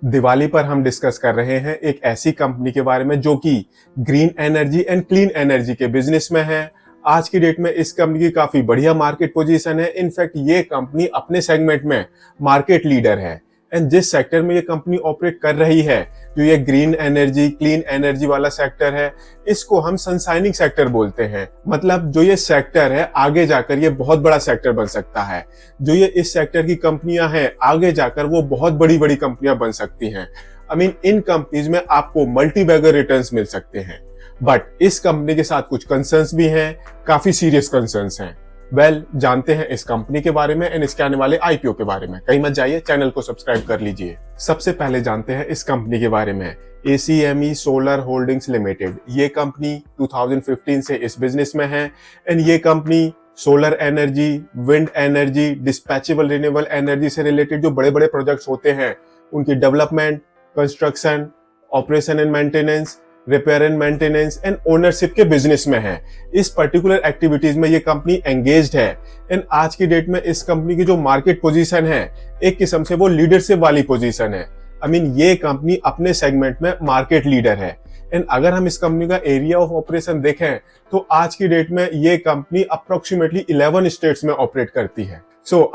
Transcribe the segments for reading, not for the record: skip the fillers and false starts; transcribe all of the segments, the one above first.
दिवाली पर हम डिस्कस कर रहे हैं एक ऐसी कंपनी के बारे में जो कि green energy and clean energy के बिजनेस में है। आज की डेट में इस कंपनी की काफी बढ़िया मार्केट पोजीशन है। इनफैक्ट ये कंपनी अपने सेगमेंट में मार्केट लीडर है एंड जिस सेक्टर में ये कंपनी ऑपरेट कर रही है, जो ये ग्रीन एनर्जी क्लीन एनर्जी वाला सेक्टर है, इसको हम सनशाइनिंग सेक्टर बोलते हैं। मतलब जो ये सेक्टर है आगे जाकर ये बहुत बड़ा सेक्टर बन सकता है। जो ये इस सेक्टर की कंपनियां हैं आगे जाकर वो बहुत बड़ी बड़ी कंपनियां बन सकती हैं। इन कंपनीज में आपको मल्टी बैगर रिटर्न्स मिल सकते हैं। बट इस कंपनी के साथ कुछ कंसर्न्स भी हैं, काफी सीरियस कंसर्न्स हैं। जानते हैं इस कंपनी के बारे में एंड इसके आने वाले आईपीओ के बारे में। कहीं मत जाइए, चैनल को सब्सक्राइब कर लीजिए। सबसे पहले जानते हैं इस कंपनी के बारे में। ACME सोलर होल्डिंग्स लिमिटेड, ये कंपनी 2015 से इस बिजनेस में है एंड ये company solar energy, wind energy, dispatchable renewable energy से रिलेटेड जो बड़े बड़े प्रोजेक्ट्स होते हैं उनकी development, construction, operation and maintenance, repair and maintenance and ownership के बिजनेस में है। इस पर्टिकुलर एक्टिविटीज में ये कंपनी एंगेज्ड है एंड आज की डेट में इस कंपनी की जो मार्केट पोजीशन है एक किस्म से वो लीडरशिप वाली पोजीशन है। ये कंपनी अपने सेगमेंट में मार्केट लीडर है एंड अगर हम इस कंपनी का एरिया ऑफ ऑपरेशन देखें तो आज की डेट में ये कंपनी अप्रोक्सीमेटली 11 स्टेट्स में ऑपरेट करती है।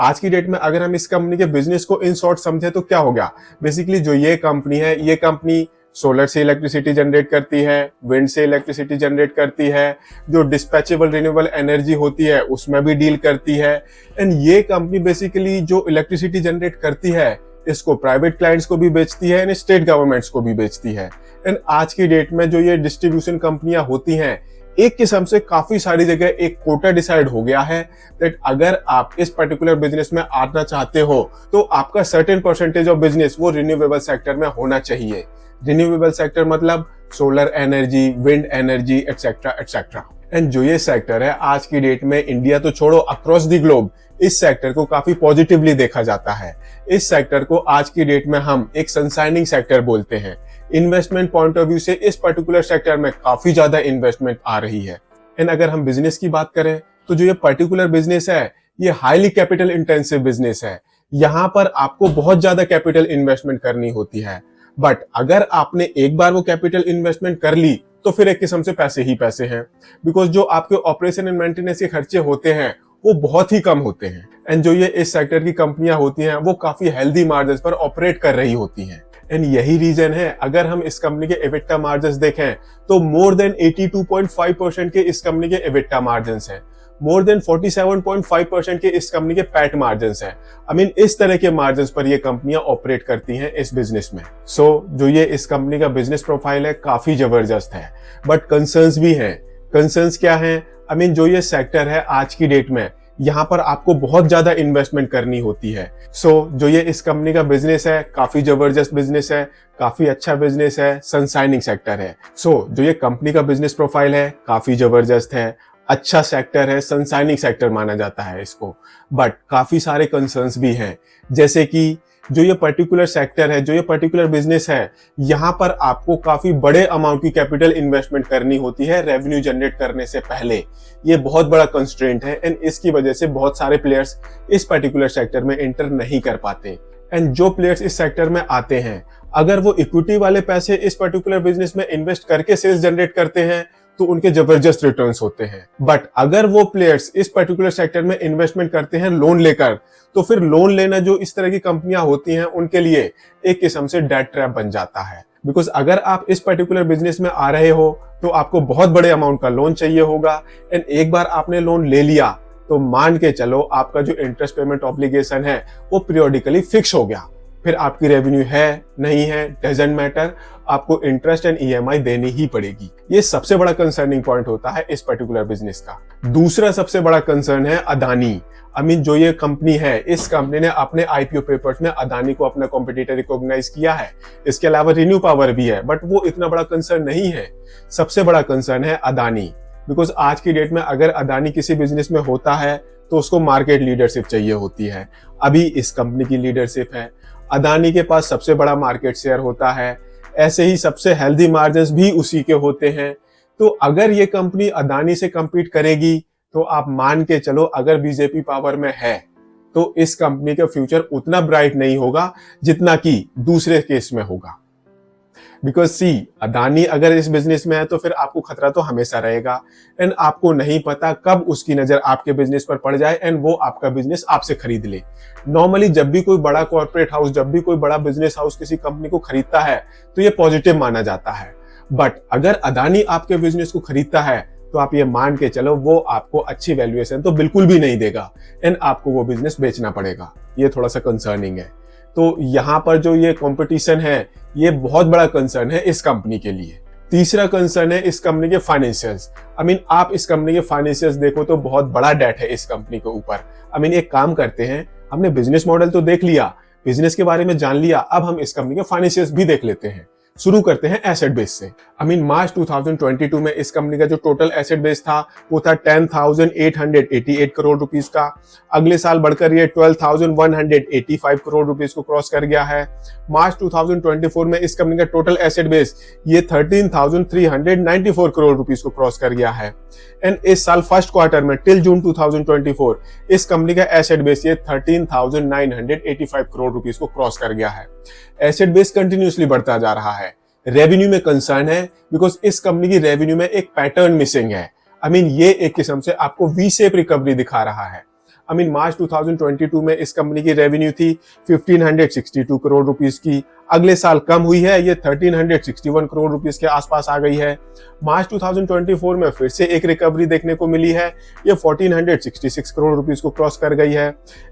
आज की डेट में अगर हम इस कंपनी के बिजनेस को इन शॉर्ट समझे तो क्या हो गया। बेसिकली जो ये कंपनी है, ये कंपनी सोलर से इलेक्ट्रिसिटी जनरेट करती है, विंड से इलेक्ट्रिसिटी जनरेट करती है, जो डिस्पैचेबल रिन्यूएबल एनर्जी होती है उसमें भी डील करती है एंड ये कंपनी बेसिकली जो इलेक्ट्रिसिटी जनरेट करती है इसको प्राइवेट क्लाइंट्स को भी बेचती है एंड स्टेट गवर्नमेंट्स को भी बेचती है। एंड आज की डेट में जो ये डिस्ट्रीब्यूशन कंपनियां होती हैं एक किस्म से काफी सारी जगह एक कोटा डिसाइड हो गया है दैट अगर आप इस पर्टिकुलर बिजनेस में आना चाहते हो तो आपका सर्टेन परसेंटेज ऑफ बिजनेस वो रिन्यूएबल सेक्टर में होना चाहिए। रिन्यूएबल सेक्टर मतलब solar energy, wind energy etcetera etcetera. And जो ये सेक्टर है आज की डेट में इंडिया तो छोड़ो अक्रॉस द ग्लोब इस सेक्टर को काफी पॉजिटिवली देखा जाता है। इस सेक्टर को आज की डेट में हम एक सनशाइनिंग सेक्टर बोलते हैं। इन्वेस्टमेंट पॉइंट ऑफ व्यू से इस पर्टिकुलर सेक्टर में काफी ज्यादा इन्वेस्टमेंट आ रही है। एंड अगर हम बिजनेस की बात करें तो जो ये पर्टिकुलर बिजनेस है ये हाईली कैपिटल इंटेंसिव बिजनेस है। यहाँ पर आपको बहुत ज्यादा कैपिटल इन्वेस्टमेंट करनी होती है। बट अगर आपने एक बार वो कैपिटल इन्वेस्टमेंट कर ली तो फिर एक किस्म से पैसे ही पैसे हैं, बिकॉज जो आपके ऑपरेशन एंड मेंटेनेंस के खर्चे होते हैं वो बहुत ही कम होते हैं। एंड जो ये इस सेक्टर की कंपनियां होती हैं वो काफी हेल्दी मार्जिन्स पर ऑपरेट कर रही होती हैं। एंड यही रीजन है अगर हम इस कंपनी के एबिटा मार्जिन्स देखें तो मोर देन 82.5% के इस कंपनी के एबिटा मार्जिन्स हैं, मोर देन 47.5% के इस कंपनी के पैट मार्जिन्स हैं। इस तरह के मार्जिन्स पर ये कंपनियां ऑपरेट करती हैं इस बिजनेस में। जो ये इस कंपनी का बिजनेस प्रोफाइल है काफी जबरदस्त है, बट कंसर्न्स भी हैं। कंसर्न्स क्या हैं? जो ये सेक्टर है आज की डेट में यहाँ पर आपको बहुत ज्यादा इन्वेस्टमेंट करनी होती है। जो ये इस कंपनी का बिजनेस है काफी जबरदस्त बिजनेस है, काफी अच्छा बिजनेस है, सनशाइनिंग सेक्टर है। जो ये कंपनी का बिजनेस प्रोफाइल है काफी जबरदस्त है, अच्छा सेक्टर है, सनशाइनिंग सेक्टर माना जाता है इसको। बट काफी सारे कंसर्न्स भी हैं, जैसे कि जो ये पर्टिकुलर सेक्टर है, जो ये पर्टिकुलर बिजनेस है, यहाँ पर आपको काफी बड़े अमाउंट की कैपिटल इन्वेस्टमेंट करनी होती है रेवेन्यू जनरेट करने से पहले। ये बहुत बड़ा कंस्ट्रेंट है एंड इसकी वजह से बहुत सारे प्लेयर्स इस पर्टिकुलर सेक्टर में एंटर नहीं कर पाते। एंड जो प्लेयर्स इस सेक्टर में आते हैं अगर वो इक्विटी वाले पैसे इस पर्टिकुलर बिजनेस में इन्वेस्ट करके सेल्स जनरेट करते हैं तो उनके जबरदस्त रिटर्न्स होते हैं। बट अगर वो प्लेयर्स इस पर्टिकुलर सेक्टर में इन्वेस्टमेंट करते हैं लोन लेकर, तो फिर लोन लेना जो इस तरह की कंपनियां होती हैं उनके लिए एक किस्म से डेट ट्रैप बन जाता है। बिकॉज अगर आप इस पर्टिकुलर बिजनेस में आ रहे हो तो आपको बहुत बड़े अमाउंट का लोन चाहिए होगा एंड एक बार आपने लोन ले लिया तो मान के चलो आपका जो इंटरेस्ट पेमेंट ऑब्लिगेशन है वो पीरियोडिकली फिक्स हो गया। फिर आपकी रेवेन्यू है नहीं है डजंट मैटर, आपको इंटरेस्ट एंड EMI देनी ही पड़ेगी। ये सबसे बड़ा कंसर्निंग पॉइंट होता है इस पर्टिकुलर बिजनेस का। दूसरा सबसे बड़ा कंसर्न है अदानी। जो ये कंपनी है इस कंपनी ने अपने IPO पेपर्स में अदानी को अपना कॉम्पिटिटर रिकॉग्नाइज किया है। इसके अलावा रिन्यू पावर भी है, बट वो इतना बड़ा कंसर्न नहीं है। सबसे बड़ा कंसर्न है अदानी, बिकॉज आज की डेट में अगर अदानी किसी बिजनेस में होता है तो उसको मार्केट लीडरशिप चाहिए होती है। अभी इस कंपनी की लीडरशिप है, अदानी के पास सबसे बड़ा मार्केट शेयर होता है, ऐसे ही सबसे हेल्दी मार्जिन्स भी उसी के होते हैं। तो अगर ये कंपनी अदानी से compete करेगी तो आप मान के चलो अगर बीजेपी पावर में है तो इस कंपनी का फ्यूचर उतना ब्राइट नहीं होगा जितना कि दूसरे केस में होगा। बिकॉज सी, अदानी अगर इस बिजनेस में है तो फिर आपको खतरा तो हमेशा रहेगा, एंड आपको नहीं पता कब उसकी नजर आपके बिजनेस पर पड़ जाए एंड वो आपका बिजनेस आपसे खरीद ले। नॉर्मली जब भी कोई बड़ा कॉर्पोरेट हाउस, जब भी कोई बड़ा बिजनेस हाउस किसी कंपनी को खरीदता है तो ये पॉजिटिव माना जाता है। बट अगर अदानी आपके बिजनेस को खरीदता है तो आप ये मान के चलो वो आपको अच्छी वैल्यूएशन तो बिल्कुल भी नहीं देगा एंड आपको वो बिजनेस बेचना पड़ेगा। ये थोड़ा सा कंसर्निंग है। तो यहाँ पर जो ये कंपटीशन है ये बहुत बड़ा कंसर्न है इस कंपनी के लिए। तीसरा कंसर्न है इस कंपनी के फाइनेंशियल्स। आप इस कंपनी के फाइनेंशियल्स देखो तो बहुत बड़ा डेट है इस कंपनी के ऊपर। एक काम करते हैं, हमने बिजनेस मॉडल तो देख लिया, बिजनेस के बारे में जान लिया, अब हम इस कंपनी के फाइनेंशियल्स भी देख लेते हैं। शुरू करते हैं एसेट बेस से। मार्च 2022 में इस कंपनी का जो टोटल एसेट बेस था वो था 10,888 करोड़ रुपीस का। अगले साल बढ़कर ये 12,185 करोड़ रुपीस को क्रॉस कर गया है। मार्च 2024 में इस कंपनी का टोटल एसेट बेस ये 13,394 करोड़ रुपीस को क्रॉस कर गया है। एंड इस साल फर्स्ट क्वार्टर में टिल जून 2024 इस कंपनी का एसेट बेस ये 13,985 करोड़ रुपीस को क्रॉस कर गया है। एसेट बेस कंटिन्यूसली बढ़ता जा रहा है। रेवेन्यू में कंसर्न है बिकॉज इस कंपनी की रेवेन्यू में एक पैटर्न मिसिंग है। ये एक किस्म से आपको वी शेप रिकवरी दिखा रहा है। मार्च 2022 में इस कंपनी की रेवेन्यू थी 1562 करोड़ रुपीस की। अगले साल कम हुई है, ये 1361 करोड़ रुपीस के आसपास आ गई है। मार्च 2024 में फिर से एक रिकवरी देखने को मिली है, ये 1466 करोड़ रुपीस को क्रॉस कर गई है।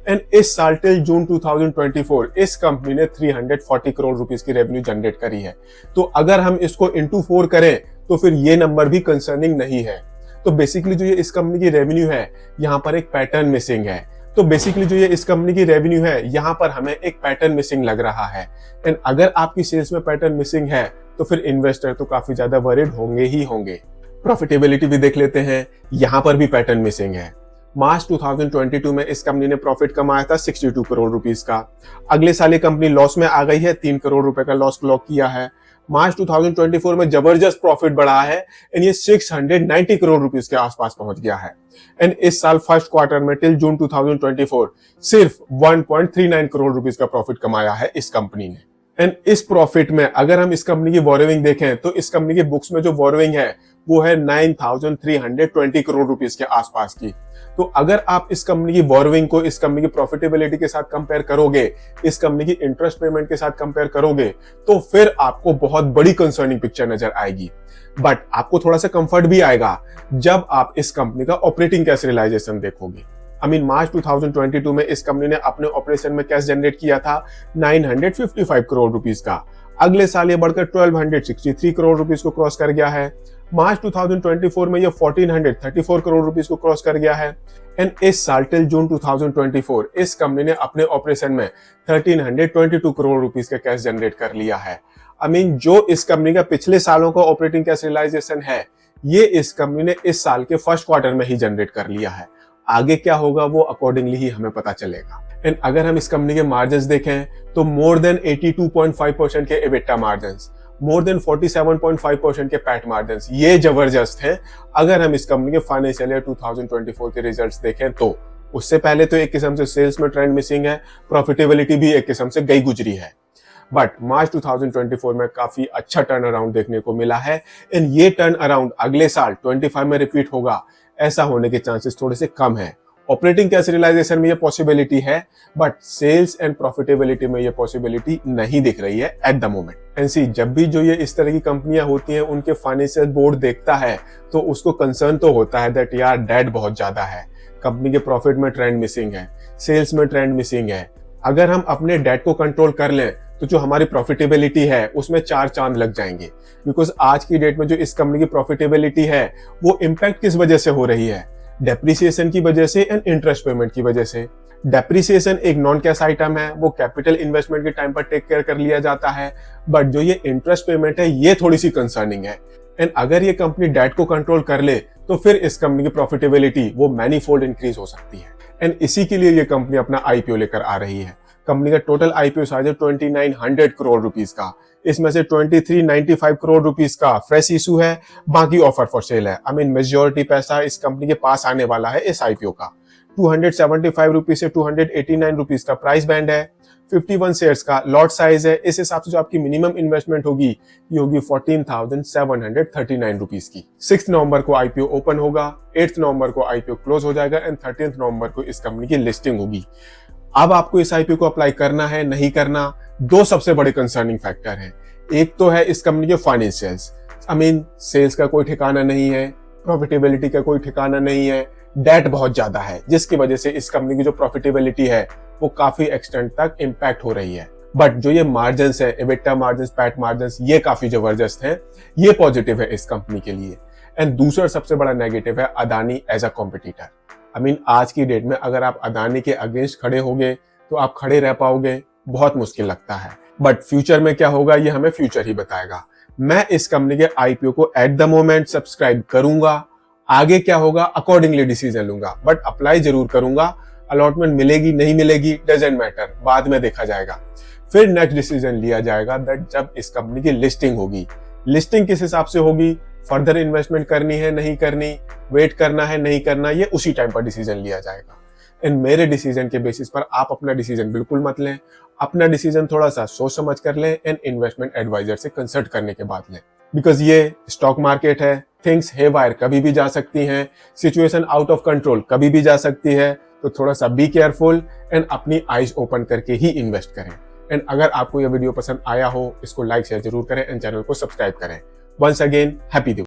एंड इस साल टिल जून 2024 इस कंपनी ने 340 करोड़ रुपीस की रेवेन्यू जनरेट करी है। तो अगर हम इसको इंटू 4 करें तो फिर ये नंबर भी कंसर्निंग नहीं है। तो बेसिकली जो ये इस कंपनी की रेवेन्यू है यहाँ पर एक पैटर्न मिसिंग है। तो बेसिकली जो ये इस कंपनी की रेवेन्यू है यहाँ पर हमें एक पैटर्न मिसिंग लग रहा है। एंड अगर आपकी सेल्स में पैटर्न मिसिंग है तो फिर इन्वेस्टर तो काफी ज्यादा वरीड होंगे ही होंगे। प्रॉफिटेबिलिटी भी देख लेते हैं, यहाँ पर भी पैटर्न मिसिंग है। मार्च 2022 में इस कंपनी ने प्रॉफिट कमाया था 62 करोड़ रुपीस का। अगले साल ये कंपनी लॉस में आ गई है, 3 करोड़ रुपए का लॉस क्लॉक किया है। मार्च 2024 में जबरदस्त प्रॉफिट बढ़ा है एंड ये 690 करोड़ रुपीस के आसपास पहुंच गया है। एंड इस साल फर्स्ट क्वार्टर में टिल जून 2024 सिर्फ 1.39 करोड़ रुपीस का प्रॉफिट कमाया है इस कंपनी ने। एंड इस प्रॉफिट में अगर हम इस कंपनी की बोरोइंग देखें तो इस कंपनी की बुक्स में जो बोरोइंग है वो है 9,320 करोड़ रुपीस के आसपास की। तो अगर आप इस कंपनी की बोरोइंग को इस कंपनी की प्रॉफिटेबिलिटी के साथ कंपेयर करोगे, इस कंपनी की इंटरेस्ट पेमेंट के साथ कंपेयर करोगे तो फिर आपको बहुत बड़ी कंसर्निंग पिक्चर नजर आएगी। बट आपको थोड़ा सा कंफर्ट भी आएगा जब आप इस कंपनी का ऑपरेटिंग कैश रियलाइजेशन देखोगे। मार्च 2022 में इस कंपनी ने अपने ऑपरेशन में कैश जनरेट किया था 955 करोड़ रुपीस का। अगले साल ये बढ़कर 1263 करोड़ रुपीस को क्रॉस कर गया है। मार्च 2024 में ये 1434 करोड़ रुपीस को क्रॉस कर गया है। एंड इस साल टिल जून 2024 इस कंपनी ने अपने ऑपरेशन में 1322 करोड़ रुपीस का कैश जनरेट कर लिया है। जो इस कंपनी का पिछले सालों का ऑपरेटिंग कैश रियलाइजेशन है ये इस कंपनी ने इस साल के फर्स्ट क्वार्टर में ही जनरेट कर लिया है। आगे क्या होगा वो अकॉर्डिंगली ही हमें पता चलेगा। एंड अगर हम इस कंपनी के मार्जिन्स देखें तो मोर देन 82.5% के एबिटा मार्जिन्स, मोर देन 47.5% के पैट मार्जिन्स, ये जबरदस्त है। अगर हम इस कंपनी के फाइनेंशियल ईयर 2024 के रिजल्ट्स देखें तो उससे पहले तो एक किस्म से सेल्स में ट्रेंड मिसिंग है, प्रॉफिटेबिलिटी भी एक किस्म से गई गुजरी है। बट मार्च 2024 में काफी अच्छा टर्न अराउंड देखने को मिला है। एंड ये टर्न अराउंड अगले साल 25 में रिपीट होगा, ऐसा होने के चांसेस थोड़े से कम है। ऑपरेटिंग कैश रियलाइजेशन में ये पॉसिबिलिटी है बट सेल्स एंड प्रॉफिटेबिलिटी में ये पॉसिबिलिटी नहीं दिख रही है एट द मोमेंट। एंड जब भी जो ये इस तरह की कंपनियां होती हैं उनके फाइनेंशियल बोर्ड देखता है तो उसको कंसर्न तो होता है दैट यार डेट बहुत ज्यादा है, कंपनी के प्रॉफिट में ट्रेंड मिसिंग है, सेल्स में ट्रेंड मिसिंग है। अगर हम अपने डेट को कंट्रोल कर लें तो जो हमारी प्रॉफिटेबिलिटी है उसमें 4 चांद लग जाएंगे। बिकॉज आज की डेट में जो इस कंपनी की प्रॉफिटेबिलिटी है वो इम्पैक्ट किस वजह से हो रही है, डेप्रिसिएशन की वजह से एंड इंटरेस्ट पेमेंट की वजह से। डेप्रिसिएशन एक नॉन कैश आइटम है, वो कैपिटल इन्वेस्टमेंट के टाइम पर टेक केयर कर लिया जाता है। बट जो ये इंटरेस्ट पेमेंट है ये थोड़ी सी कंसर्निंग है। एंड अगर ये कंपनी डेट को कंट्रोल कर ले तो फिर इस कंपनी की प्रॉफिटेबिलिटी वो मैनीफोल्ड इंक्रीज हो सकती है। एंड इसी के लिए ये कंपनी अपना आईपीओ लेकर आ रही है। कंपनी का टोटल आईपीओ साइज है 2900 करोड़ रुपीस का। इसमें से 2395 करोड़ रुपीस का फ्रेश इशू है, बाकी ऑफर फॉर सेल है। मेजॉरिटी पैसा इस कंपनी के पास आने वाला है इस आईपीओ का। 275 से 289 रुपीज का प्राइस बैंड है। 51 शेयर्स का लॉट साइज है। इस हिसाब से जो आपकी मिनिमम इन्वेस्टमेंट होगी ये होगी 14,739 रुपीज की। 6 नवंबर को आईपीओ ओपन होगा, 8 नवंबर को आईपीओ क्लोज हो जाएगा एंड 13 नवंबर को इस कंपनी की लिस्टिंग होगी। अब आपको इस आईपीओ को अप्लाई करना है नहीं करना, दो सबसे बड़े कंसर्निंग फैक्टर हैं। एक तो है इस कंपनी के फाइनेंशियल्स, सेल्स का कोई ठिकाना नहीं है, प्रॉफिटेबिलिटी का कोई ठिकाना नहीं है, डेट बहुत ज्यादा है, जिसकी वजह से इस कंपनी की जो प्रॉफिटेबिलिटी है वो काफी एक्सटेंट तक इंपैक्ट हो रही है। बट जो ये मार्जिन है, एबिटा मार्जिन, पैट मार्जिन, ये काफी जबरदस्त है, ये पॉजिटिव है इस कंपनी के लिए। एंड दूसरा सबसे बड़ा नेगेटिव है अदानी एज अ कॉम्पिटिटर। आज की डेट में अगर आप अदानी के अगेंस्ट खड़े होगे तो आप खड़े रह पाओगे, बहुत मुश्किल लगता है। बट फ्यूचर में क्या होगा ये हमें फ्यूचर ही बताएगा। मैं इस कंपनी के आईपीओ को एट द मोमेंट सब्सक्राइब करूंगा, आगे क्या होगा अकॉर्डिंगली डिसीजन लूंगा, बट अप्लाई जरूर करूंगा। अलॉटमेंट मिलेगी नहीं मिलेगी डजेंट मैटर, बाद में देखा जाएगा। फिर नेक्स्ट डिसीजन लिया जाएगा दैट जब इस कंपनी की लिस्टिंग होगी। लिस्टिंग किस हिसाब से होगी, फर्दर इन्वेस्टमेंट करनी है नहीं करनी, वेट करना है नहीं करना, ये उसी टाइम पर डिसीजन लिया जाएगा। एंड मेरे डिसीजन के बेसिस पर आप अपना डिसीजन बिल्कुल मत लें, अपना डिसीजन थोड़ा सा सोच समझ कर लें एंड इन्वेस्टमेंट एडवाइजर से कंसल्ट करने के बाद लें। बिकॉज ये स्टॉक मार्केट है, थिंग्स हेवायर कभी भी जा सकती हैं, सिचुएशन आउट ऑफ कंट्रोल कभी भी जा सकती है, तो थोड़ा सा बी केयरफुल एंड अपनी आईज ओपन करके ही इन्वेस्ट करें। एंड अगर आपको यह वीडियो पसंद आया हो इसको लाइक शेयर जरूर करें एंड चैनल को सब्सक्राइब करें। Once again happy Diwali.